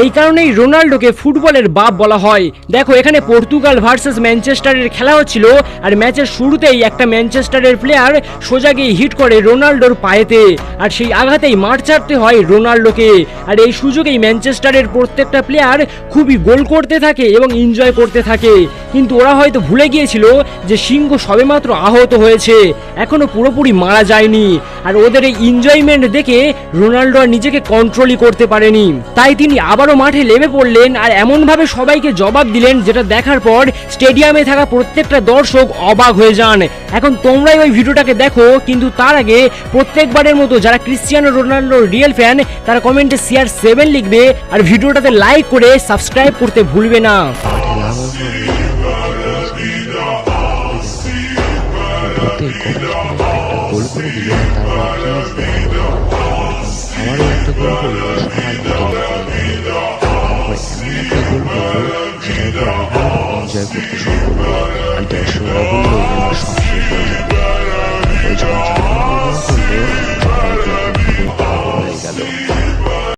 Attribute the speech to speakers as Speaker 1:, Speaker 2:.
Speaker 1: এই কারণেই রোনাল্ডোকে ফুটবলের বাপ বলা হয়। দেখো এখানে পর্তুগাল ভার্সেস ম্যানচেস্টারের খেলা হচ্ছিল, আর ম্যাচের শুরুতেই একটা ম্যানচেস্টারের প্লেয়ার সোজা গিয়ে হিট করে রোনাল্ডোর পায়েতে, আর সেই আঘাতেই মাঠ ছাড়তে হয় রোনাল্ডোকে। আর এই সুযোগেই ম্যানচেস্টারের প্রত্যেকটা প্লেয়ার খুবই গোল করতে থাকে এবং এনজয় করতে থাকে, কিন্তু ওরা হয়তো ভুলে গিয়েছিল যে সিংহ সবেমাত্র আহত হয়েছে, এখনো পুরোপুরি মারা যায়নি। আর ওদের এই এনজয়মেন্ট দেখে রোনাল্ডো আর নিজেকে কন্ট্রোলই করতে পারেনি, তাই তিনি আবারও মাঠে নেমে পড়লেন আর এমনভাবে সবাইকে জবাব দিলেন যেটা দেখার পর স্টেডিয়ামে থাকা প্রত্যেকটা দর্শক অবাক হয়ে যান। এখন তোমরাই ওই ভিডিওটাকে দেখো, কিন্তু তার আগে প্রত্যেকবারের মতো যারা ক্রিশ্চিয়ানো রোনাল্ডোর রিয়েল ফ্যান তারা কমেন্টে CR7 লিখবে, আর ভিডিওটাতে লাইক করে সাবস্ক্রাইব করতে ভুলবে না।
Speaker 2: গোল করে দিল, আমারও একটা গোল করলো, সেটার উপর এনজয় করতে শুরু করলো। আর দর্শকরা বললো